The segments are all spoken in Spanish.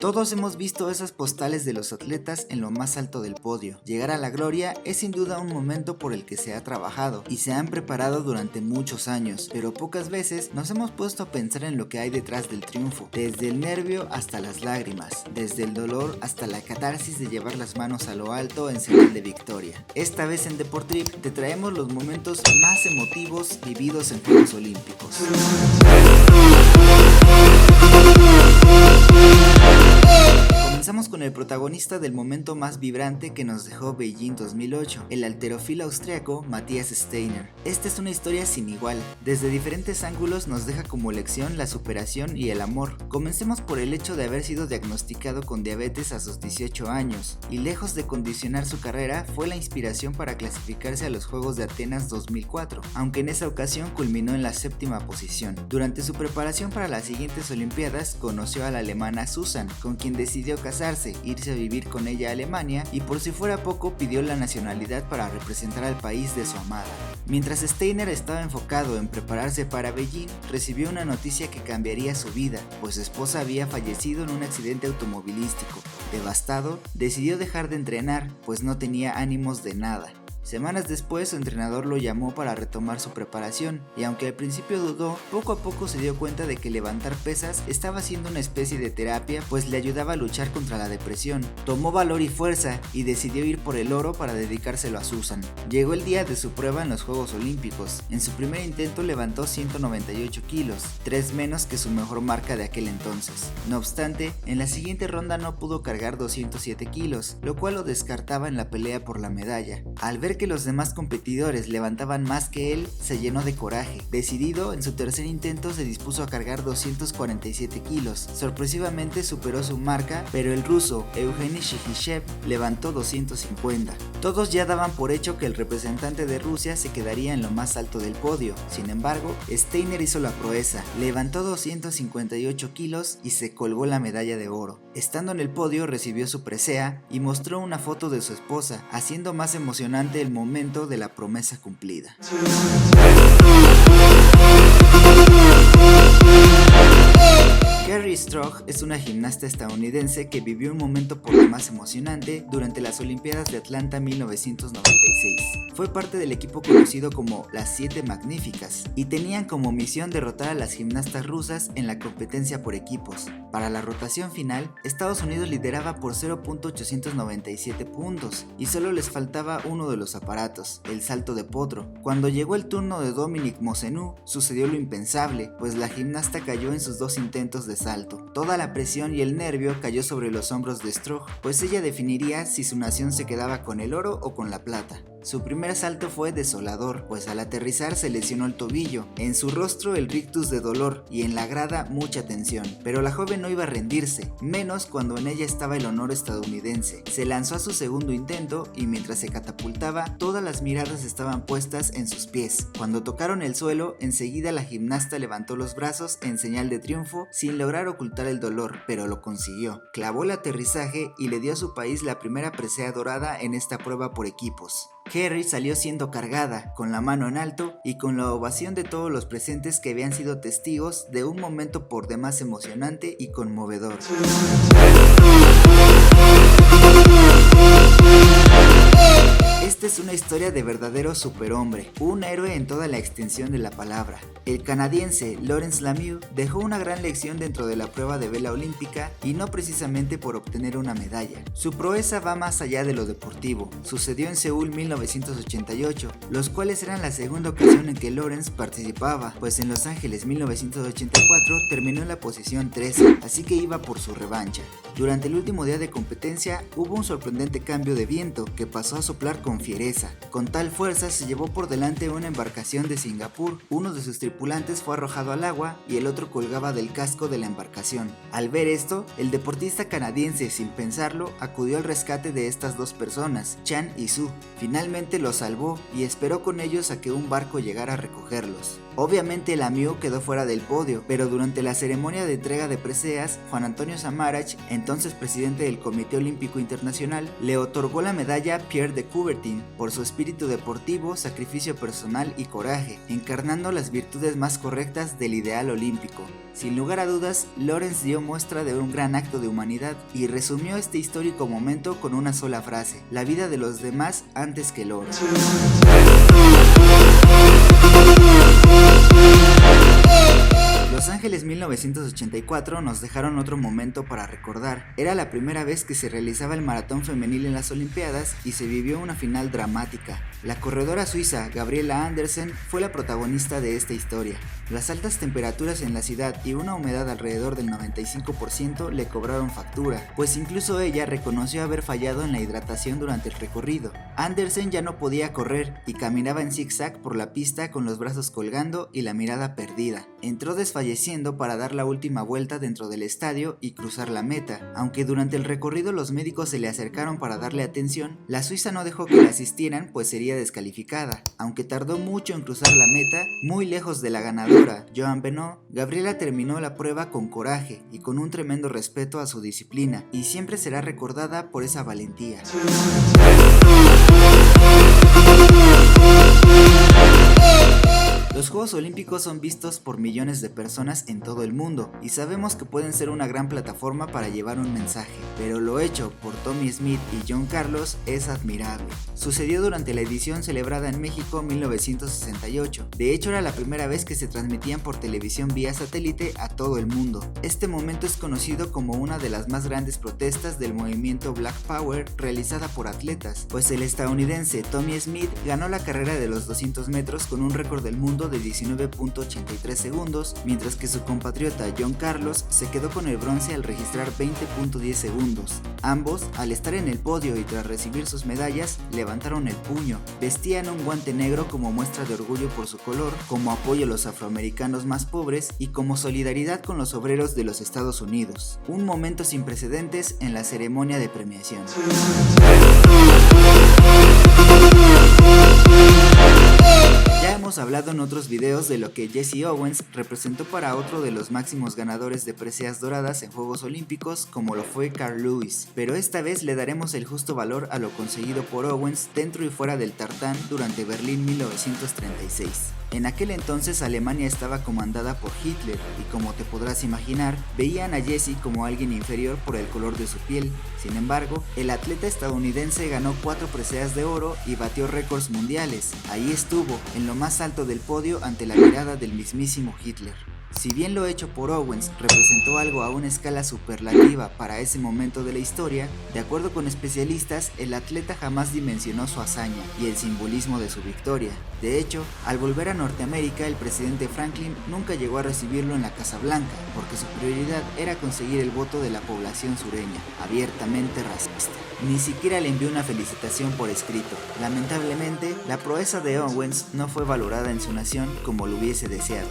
Todos hemos visto esas postales de los atletas en lo más alto del podio. Llegar a la gloria es sin duda un momento por el que se ha trabajado y se han preparado durante muchos años, pero pocas veces nos hemos puesto a pensar en lo que hay detrás del triunfo, desde el nervio hasta las lágrimas, desde el dolor hasta la catarsis de llevar las manos a lo alto en señal de victoria. Esta vez en Deportrip te traemos los momentos más emotivos vividos en Juegos Olímpicos. Comenzamos con el protagonista del momento más vibrante que nos dejó Beijing 2008, el halterófilo austriaco Matthias Steiner. Esta es una historia sin igual. Desde diferentes ángulos nos deja como lección la superación y el amor. Comencemos por el hecho de haber sido diagnosticado con diabetes a sus 18 años, y lejos de condicionar su carrera, fue la inspiración para clasificarse a los Juegos de Atenas 2004, aunque en esa ocasión culminó en la 7ª posición. Durante su preparación para las siguientes Olimpiadas, conoció a la alemana Susan, con quien decidió casarse, irse a vivir con ella a Alemania y por si fuera poco pidió la nacionalidad para representar al país de su amada. Mientras Steiner estaba enfocado en prepararse para Beijing, recibió una noticia que cambiaría su vida, pues su esposa había fallecido en un accidente automovilístico. Devastado, decidió dejar de entrenar, pues no tenía ánimos de nada. Semanas después su entrenador lo llamó para retomar su preparación y aunque al principio dudó, poco a poco se dio cuenta de que levantar pesas estaba siendo una especie de terapia, pues le ayudaba a luchar contra la depresión. Tomó valor y fuerza y decidió ir por el oro para dedicárselo a Susan. Llegó el día de su prueba en los Juegos Olímpicos. En su primer intento levantó 198 kilos, 3 menos que su mejor marca de aquel entonces. No obstante, en la siguiente ronda no pudo cargar 207 kilos, lo cual lo descartaba en la pelea por la medalla. Al ver que los demás competidores levantaban más que él, se llenó de coraje. Decidido, en su tercer intento se dispuso a cargar 247 kilos. Sorpresivamente superó su marca, pero el ruso Evgeny Shchyshchev levantó 250. Todos ya daban por hecho que el representante de Rusia se quedaría en lo más alto del podio. Sin embargo, Steiner hizo la proeza, levantó 258 kilos y se colgó la medalla de oro. Estando en el podio recibió su presea y mostró una foto de su esposa, haciendo más emocionante el momento de la promesa cumplida. Kerri Strug es una gimnasta estadounidense que vivió un momento por demás emocionante durante las Olimpiadas de Atlanta 1996. Fue parte del equipo conocido como las 7 Magníficas y tenían como misión derrotar a las gimnastas rusas en la competencia por equipos. Para la rotación final, Estados Unidos lideraba por 0.897 puntos y solo les faltaba uno de los aparatos, el salto de potro. Cuando llegó el turno de Dominique Moceanu, sucedió lo impensable, pues la gimnasta cayó en sus 2 intentos de salto. Toda la presión y el nervio cayó sobre los hombros de Strug, pues ella definiría si su nación se quedaba con el oro o con la plata. Su primer salto fue desolador, pues al aterrizar se lesionó el tobillo, en su rostro el rictus de dolor y en la grada mucha tensión, pero la joven no iba a rendirse, menos cuando en ella estaba el honor estadounidense. Se lanzó a su segundo intento y mientras se catapultaba, todas las miradas estaban puestas en sus pies. Cuando tocaron el suelo, enseguida la gimnasta levantó los brazos en señal de triunfo sin lograr ocultar el dolor, pero lo consiguió. Clavó el aterrizaje y le dio a su país la primera presea dorada en esta prueba por equipos. Kerri salió siendo cargada, con la mano en alto y con la ovación de todos los presentes que habían sido testigos de un momento por demás emocionante y conmovedor. Esta es una historia de verdadero superhombre, un héroe en toda la extensión de la palabra. El canadiense Lawrence Lemieux dejó una gran lección dentro de la prueba de vela olímpica y no precisamente por obtener una medalla. Su proeza va más allá de lo deportivo. Sucedió en Seúl 1988, los cuales eran la segunda ocasión en que Lawrence participaba, pues en Los Ángeles 1984 terminó en la posición 13, así que iba por su revancha. Durante el último día de competencia hubo un sorprendente cambio de viento que pasó a soplar con fiereza. Con tal fuerza se llevó por delante una embarcación de Singapur. Uno de sus tripulantes fue arrojado al agua y el otro colgaba del casco de la embarcación. Al ver esto, el deportista canadiense, sin pensarlo, acudió al rescate de estas dos personas, Chan y Su. Finalmente los salvó y esperó con ellos a que un barco llegara a recogerlos. Obviamente Lemieux quedó fuera del podio, pero durante la ceremonia de entrega de preseas, Juan Antonio Samaranch, entonces entonces presidente del Comité Olímpico Internacional, le otorgó la medalla Pierre de Coubertin por su espíritu deportivo, sacrificio personal y coraje, encarnando las virtudes más correctas del ideal olímpico. Sin lugar a dudas, Lawrence dio muestra de un gran acto de humanidad y resumió este histórico momento con una sola frase: la vida de los demás antes que el oro. Los Ángeles 1984 nos dejaron otro momento para recordar. Era la primera vez que se realizaba el maratón femenil en las Olimpiadas y se vivió una final dramática. La corredora suiza Gabriela Andersen fue la protagonista de esta historia. Las altas temperaturas en la ciudad y una humedad alrededor del 95% le cobraron factura, pues incluso ella reconoció haber fallado en la hidratación durante el recorrido. Andersen ya no podía correr y caminaba en zigzag por la pista con los brazos colgando y la mirada perdida. Entró desfalleciendo para dar la última vuelta dentro del estadio y cruzar la meta. Aunque durante el recorrido los médicos se le acercaron para darle atención, la suiza no dejó que la asistieran, pues sería descalificada. Aunque tardó mucho en cruzar la meta, muy lejos de la ganadora, Joan Benoit, Gabriela terminó la prueba con coraje y con un tremendo respeto a su disciplina, y siempre será recordada por esa valentía. Los Juegos Olímpicos son vistos por millones de personas en todo el mundo y sabemos que pueden ser una gran plataforma para llevar un mensaje, pero lo hecho por Tommie Smith y John Carlos es admirable. Sucedió durante la edición celebrada en México 1968, de hecho era la primera vez que se transmitían por televisión vía satélite a todo el mundo. Este momento es conocido como una de las más grandes protestas del movimiento Black Power realizada por atletas, pues el estadounidense Tommie Smith ganó la carrera de los 200 metros con un récord del mundo de 19.83 segundos, mientras que su compatriota John Carlos se quedó con el bronce al registrar 20.10 segundos. Ambos, al estar en el podio y tras recibir sus medallas, levantaron el puño. Vestían un guante negro como muestra de orgullo por su color, como apoyo a los afroamericanos más pobres y como solidaridad con los obreros de los Estados Unidos. Un momento sin precedentes en la ceremonia de premiación. Ya hemos hablado en otros videos de lo que Jesse Owens representó para otro de los máximos ganadores de preseas doradas en Juegos Olímpicos, como lo fue Carl Lewis, pero esta vez le daremos el justo valor a lo conseguido por Owens dentro y fuera del tartán durante Berlín 1936. En aquel entonces Alemania estaba comandada por Hitler y, como te podrás imaginar, veían a Jesse como alguien inferior por el color de su piel. Sin embargo, el atleta estadounidense ganó 4 preseas de oro y batió récords mundiales. Ahí estuvo, en lo más alto del podio ante la mirada del mismísimo Hitler. Si bien lo hecho por Owens representó algo a una escala superlativa para ese momento de la historia, de acuerdo con especialistas, el atleta jamás dimensionó su hazaña y el simbolismo de su victoria. De hecho, al volver a Norteamérica, el presidente Franklin nunca llegó a recibirlo en la Casa Blanca, porque su prioridad era conseguir el voto de la población sureña, abiertamente racista. Ni siquiera le envió una felicitación por escrito. Lamentablemente, la proeza de Owens no fue valorada en su nación como lo hubiese deseado.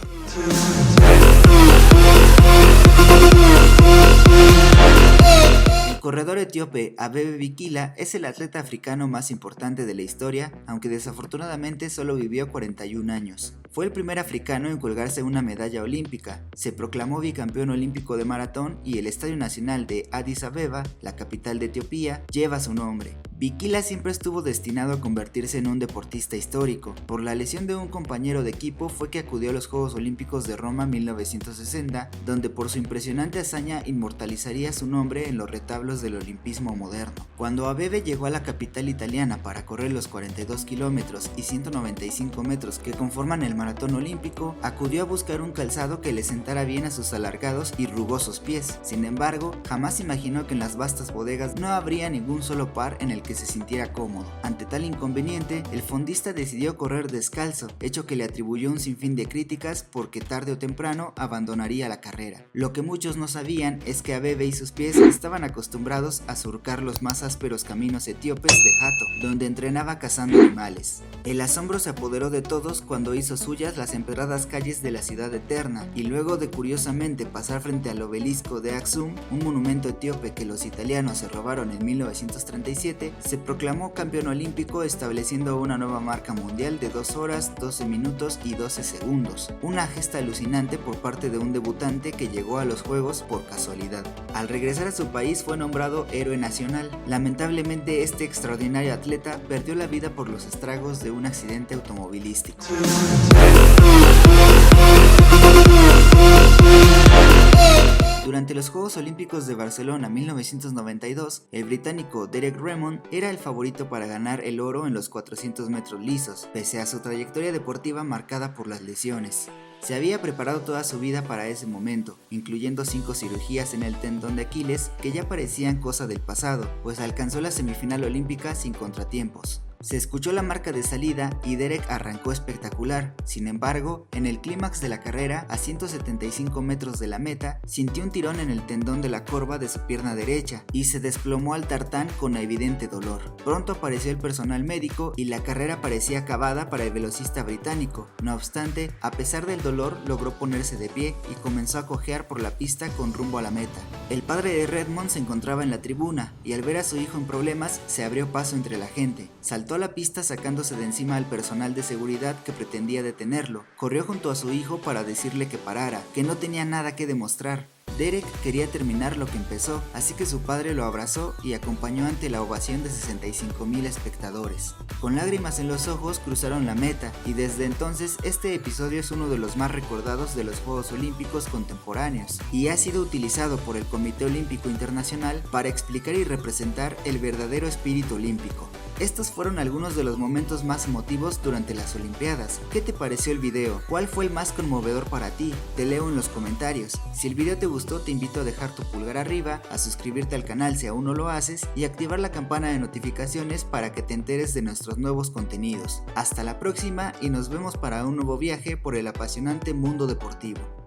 El corredor etíope Abebe Bikila es el atleta africano más importante de la historia, aunque desafortunadamente solo vivió 41 años. Fue el primer africano en colgarse una medalla olímpica, se proclamó bicampeón olímpico de maratón y el Estadio Nacional de Addis Abeba, la capital de Etiopía, lleva su nombre. Bikila siempre estuvo destinado a convertirse en un deportista histórico. Por la lesión de un compañero de equipo fue que acudió a los Juegos Olímpicos de Roma 1960, donde por su impresionante hazaña inmortalizaría su nombre en los retablos del olimpismo moderno. Cuando Abebe llegó a la capital italiana para correr los 42 kilómetros y 195 metros que conforman el maratón olímpico, acudió a buscar un calzado que le sentara bien a sus alargados y rugosos pies. Sin embargo, jamás imaginó que en las vastas bodegas no habría ningún solo par en el que se sintiera cómodo. Ante tal inconveniente, el fondista decidió correr descalzo, hecho que le atribuyó un sinfín de críticas porque tarde o temprano abandonaría la carrera. Lo que muchos no sabían es que Abebe y sus pies estaban acostumbrados a surcar los más ásperos caminos etíopes de Hato, donde entrenaba cazando animales. El asombro se apoderó de todos cuando hizo suyas las empedradas calles de la ciudad eterna, y luego de curiosamente pasar frente al obelisco de Aksum, un monumento etíope que los italianos se robaron en 1937, Se proclamó campeón olímpico estableciendo una nueva marca mundial de 2 horas, 12 minutos y 12 segundos, una gesta alucinante por parte de un debutante que llegó a los Juegos por casualidad. Al regresar a su país fue nombrado héroe nacional. Lamentablemente este extraordinario atleta perdió la vida por los estragos de un accidente automovilístico. Durante los Juegos Olímpicos de Barcelona 1992, el británico Derek Redmond era el favorito para ganar el oro en los 400 metros lisos, pese a su trayectoria deportiva marcada por las lesiones. Se había preparado toda su vida para ese momento, incluyendo 5 cirugías en el tendón de Aquiles que ya parecían cosa del pasado, pues alcanzó la semifinal olímpica sin contratiempos. Se escuchó la marca de salida y Derek arrancó espectacular. Sin embargo, en el clímax de la carrera, a 175 metros de la meta, sintió un tirón en el tendón de la corva de su pierna derecha y se desplomó al tartán con evidente dolor. Pronto apareció el personal médico y la carrera parecía acabada para el velocista británico. No obstante, a pesar del dolor, logró ponerse de pie y comenzó a cojear por la pista con rumbo a la meta. El padre de Redmond se encontraba en la tribuna y al ver a su hijo en problemas, se abrió paso entre la gente. Saltó a la pista sacándose de encima al personal de seguridad que pretendía detenerlo. Corrió junto a su hijo para decirle que parara, que no tenía nada que demostrar. Derek quería terminar lo que empezó, así que su padre lo abrazó y acompañó ante la ovación de 65,000 espectadores. Con lágrimas en los ojos cruzaron la meta y desde entonces este episodio es uno de los más recordados de los Juegos Olímpicos contemporáneos y ha sido utilizado por el Comité Olímpico Internacional para explicar y representar el verdadero espíritu olímpico. Estos fueron algunos de los momentos más emotivos durante las Olimpiadas. ¿Qué te pareció el video? ¿Cuál fue el más conmovedor para ti? Te leo en los comentarios. Si el video te gustó, te invito a dejar tu pulgar arriba, a suscribirte al canal si aún no lo haces y activar la campana de notificaciones para que te enteres de nuestros nuevos contenidos. Hasta la próxima y nos vemos para un nuevo viaje por el apasionante mundo deportivo.